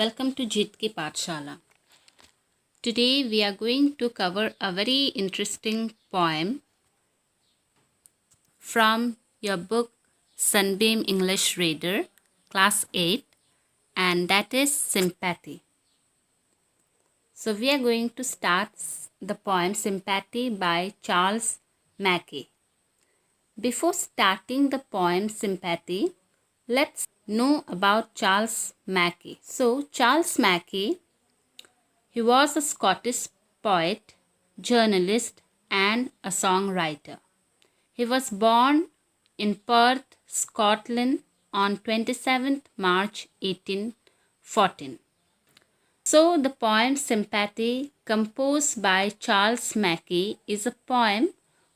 Welcome to Jit Ki Pathshala. Today we are going to cover a very interesting poem from your book Sunbeam English Reader, Class 8, and that is Sympathy. So we are going to start the poem Sympathy by Charles Mackay. Before starting the poem Sympathy, let's know about Charles Mackay. So Charles Mackay, he was a Scottish poet, journalist, and a songwriter. He was born in Perth, Scotland on 27th March 1814. So the poem Sympathy, composed by Charles Mackay, is a poem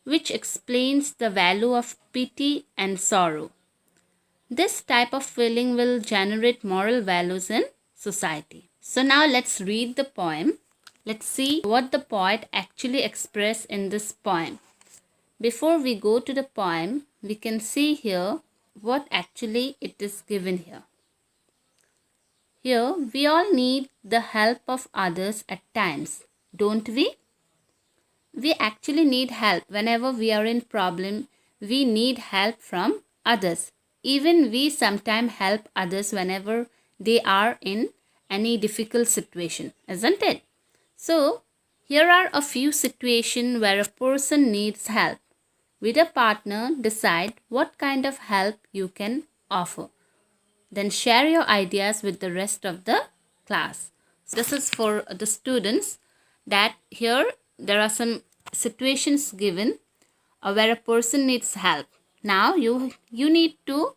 which explains the value of pity and sorrow. This type of feeling will generate moral values in society. So now let's read the poem. Let's see what the poet actually expressed in this poem. Before we go to the poem, we can see here what actually it is given here. Here, we all need the help of others at times, don't we? We actually need help whenever we are in problem. We need help from others. Even we sometimes help others whenever they are in any difficult situation, isn't it? So, here are a few situations where a person needs help. With a partner, decide what kind of help you can offer. Then share your ideas with the rest of the class. This is for the students, that here there are some situations given where a person needs help. Now you need to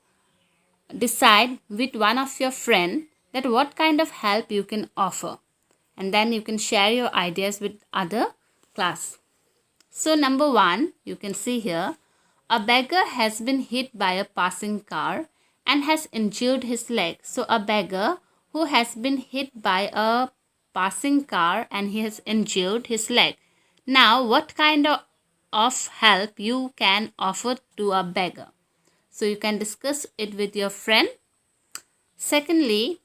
decide with one of your friend that what kind of help you can offer, and then you can share your ideas with other class. So number 1, you can see here, a beggar has been hit by a passing car and has injured his leg. So a beggar who has been hit by a passing car and he has injured his leg. Now what kind of help you can offer to a beggar? So you can discuss it with your friend. Secondly,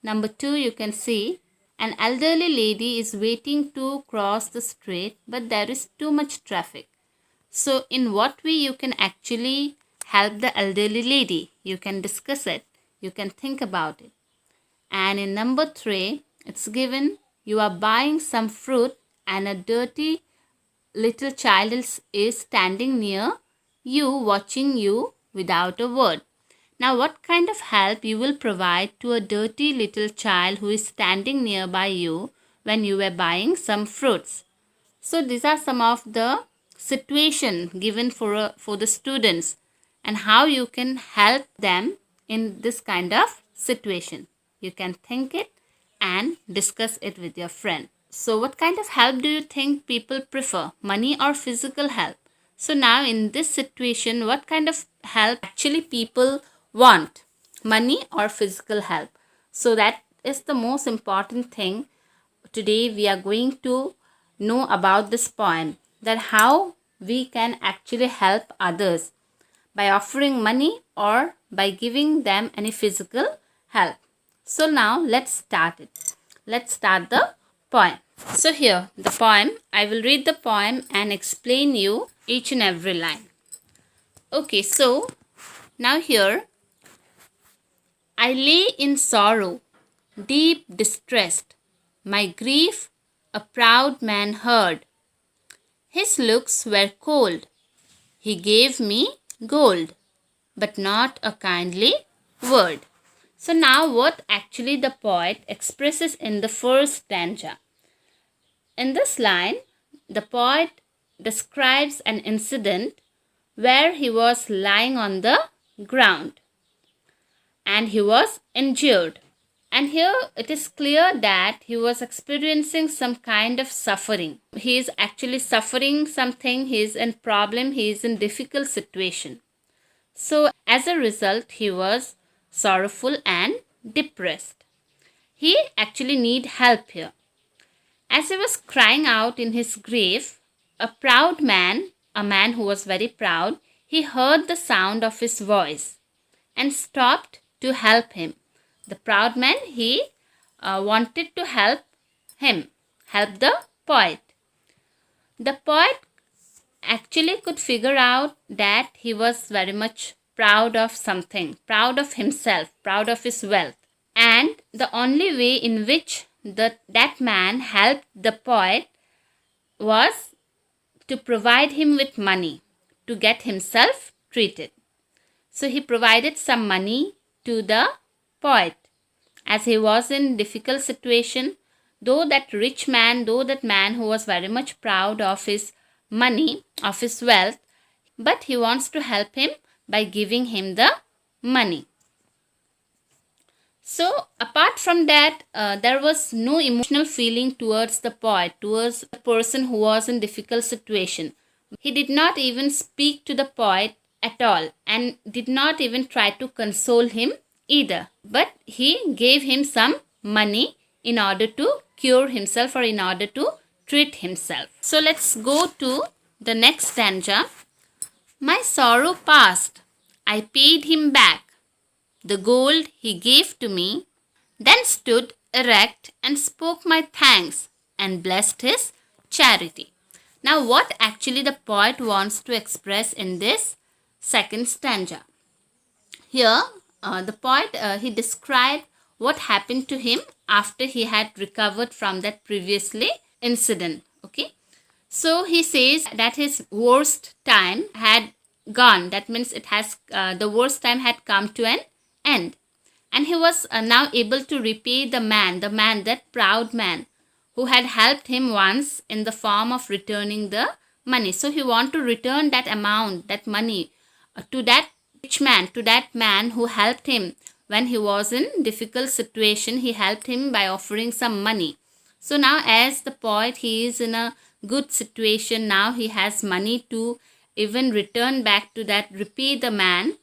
number 2, you can see an elderly lady is waiting to cross the street, but there is too much traffic. So in what way you can actually help the elderly lady? You can discuss it. You can think about it. And in number 3, it's given you are buying some fruit and a dirty little child is standing near you, watching you without a word. Now what kind of help you will provide to a dirty little child who is standing nearby you when you were buying some fruits? So these are some of the situation given for the students and how you can help them in this kind of situation. You can think it and discuss it with your friend. So what kind of help do you think people prefer, money or physical help? So now in this situation, what kind of help actually people want, money or physical help? So that is the most important thing. Today we are going to know about this poem, that how we can actually help others by offering money or by giving them any physical help. So now let's start it. Let's start the poem. So here the poem, I will read the poem and explain you each and every line. Okay, so now here, I lay in sorrow, deep distressed, my grief a proud man heard. His looks were cold. He gave me gold, but not a kindly word. So now what actually the poet expresses in the first stanza. In this line, the poet describes an incident where he was lying on the ground and he was injured. And here it is clear that he was experiencing some kind of suffering. He is actually suffering something. He is in problem. He is in difficult situation. So as a result, he was sorrowful and depressed. He actually need help here. As he was crying out in his grief, a proud man, a man who was very proud, he heard the sound of his voice and stopped to help him. The proud man, he wanted to help the poet. The poet actually could figure out that he was very much proud of something, proud of himself, proud of his wealth. And the only way in which that man helped the poet was to provide him with money to get himself treated. So he provided some money to the poet as he was in difficult situation. Though that man who was very much proud of his money, of his wealth, but he wants to help him by giving him the money. So apart from that, there was no emotional feeling towards the poet, towards the person who was in difficult situation. He did not even speak to the poet at all and did not even try to console him either. But he gave him some money in order to cure himself or in order to treat himself. So let's go to the next stanza. My sorrow past, I paid him back the gold he gave to me, then stood erect and spoke my thanks and blessed his charity. Now what actually the poet wants to express in this second stanza? Here the poet he described what happened to him after he had recovered from that previously incident. Okay, so he says that his worst time had gone. That means it has the worst time had come to an end, and he was now able to repay that proud man who had helped him once in the form of returning the money. So he want to return that amount, that money to that rich man, to that man who helped him when he was in difficult situation. He helped him by offering some money. So now as the poet, he is in a good situation. Now he has money to even return back to that, repay the man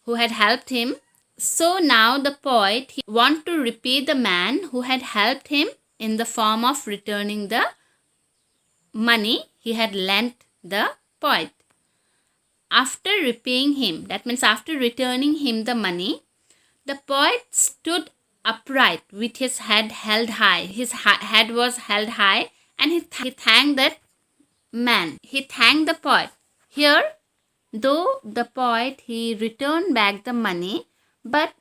who had helped him. So now the poet, he want to repay the man who had helped him in the form of returning the money he had lent the poet. After repaying him, that means after returning him the money, the poet stood upright with his head held high. His head was held high, and he thanked that man. He thanked the poet. Here, though the poet, he returned back the money, but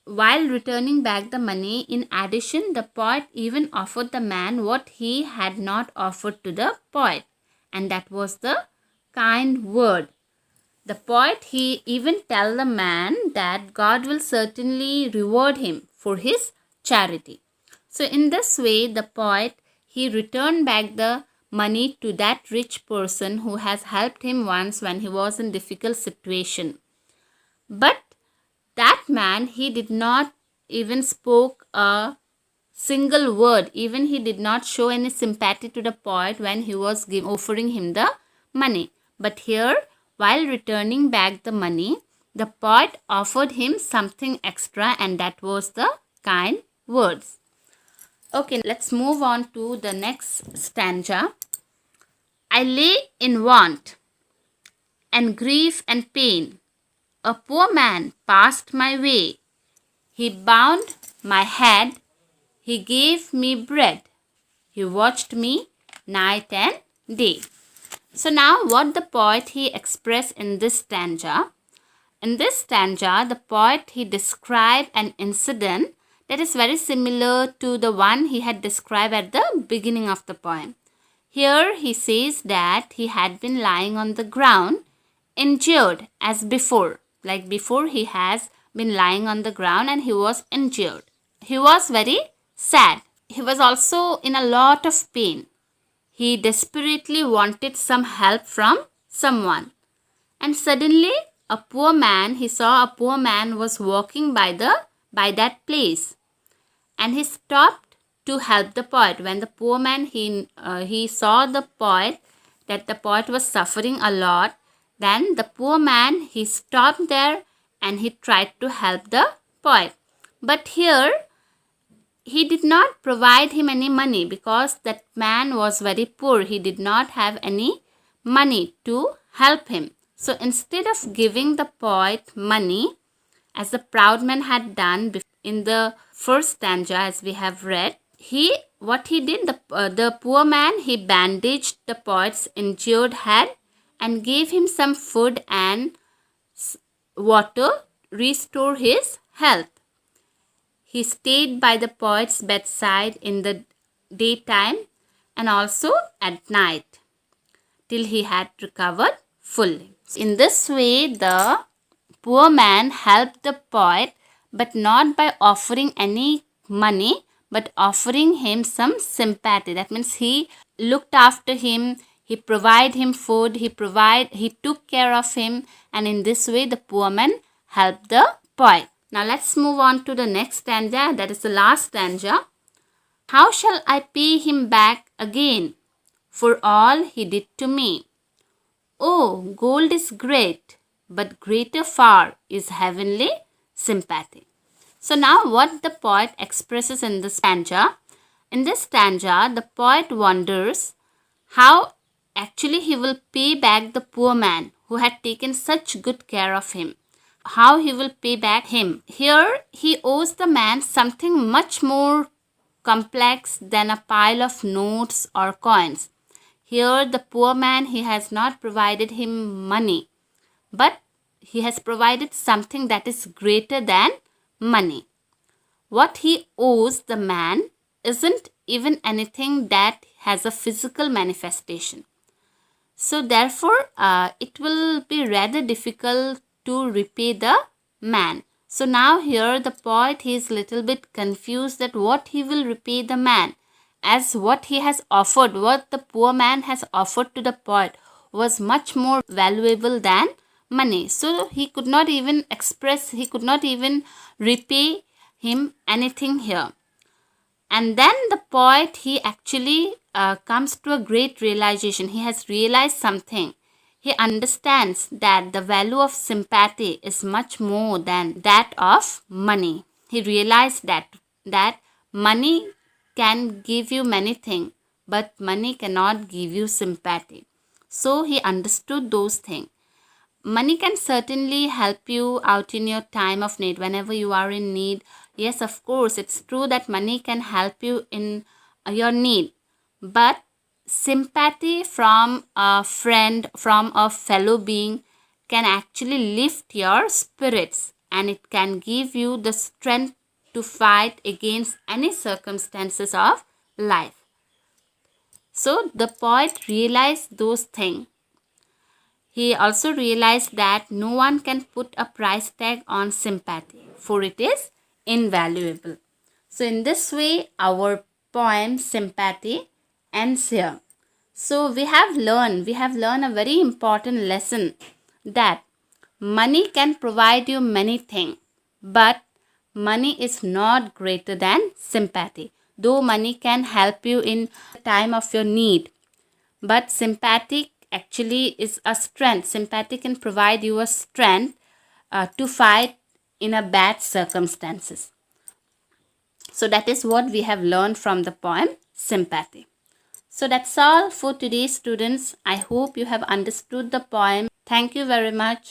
while returning back the money, in addition, the poet even offered the man what he had not offered to the poet, and that was the kind word. The poet, he even tell the man that God will certainly reward him for his charity. So in this way, the poet, he returned back the money to that rich person who has helped him once when he was in difficult situation. But that man, he did not even spoke a single word. Even he did not show any sympathy to the poet when he was offering him the money. But here, while returning back the money, the poet offered him something extra, and that was the kind words. Okay, let's move on to the next stanza. I lay in want and grief and pain. A poor man passed my way. He bound my head. He gave me bread. He watched me night and day. So now what the poet, he expressed in this stanza. In this stanza, the poet, he described an incident that is very similar to the one he had described at the beginning of the poem. Here he says that he had been lying on the ground, injured as before. Like before, he has been lying on the ground and he was injured. He was very sad. He was also in a lot of pain. He desperately wanted some help from someone. And suddenly, he saw a poor man was walking by that place. And he stopped to help the poet. When the poor man, he saw the poet, that the poet was suffering a lot. Then the poor man, he stopped there and he tried to help the poet. But here, he did not provide him any money because that man was very poor. He did not have any money to help him. So instead of giving the poet money, as the proud man had done in the first stanza, as we have read, what he did, the poor man, he bandaged the poet's injured head and gave him some food and water, restore his health. He stayed by the poet's bedside in the daytime and also at night till he had recovered fully. In this way, the poor man helped the poet, but not by offering any money, but offering him some sympathy. That means he looked after him, he provided him food, he took care of him, and in this way the poor man helped the poet. Now let's move on to the next stanza, that is the last stanza. How shall I pay him back again for all he did to me? Oh, gold is great, but greater far is heavenly sympathy. So now what the poet expresses in this stanza, the poet wonders how actually he will pay back the poor man who had taken such good care of him. How he will pay back him. Here he owes the man something much more complex than a pile of notes or coins. Here the poor man, he has not provided him money, but he has provided something that is greater than money. What he owes the man isn't even anything that has a physical manifestation. So therefore, it will be rather difficult to repay the man. So now here the poet, he is little bit confused that what he will repay the man, as what he has offered, what the poor man has offered to the poet was much more valuable than money. So he could not even repay him anything here. And then the poet, he actually comes to a great realization. He has realized something. He understands that the value of sympathy is much more than that of money. He realized that money can give you many things, but money cannot give you sympathy. So he understood those things. Money can certainly help you out in your time of need, whenever you are in need. Yes, of course, it's true that money can help you in your need. But sympathy from a friend, from a fellow being, can actually lift your spirits, and it can give you the strength to fight against any circumstances of life. So the poet realized those things. He also realized that no one can put a price tag on sympathy, for it is invaluable. So in this way, our poem Sympathy ends here. So we have learned a very important lesson, that money can provide you many things, but money is not greater than sympathy. Though money can help you in the time of your need, but sympathy actually is a strength. Sympathy can provide you a strength to fight in a bad circumstances. So that is what we have learned from the poem Sympathy. So that's all for today, students. I hope you have understood the poem. Thank you very much.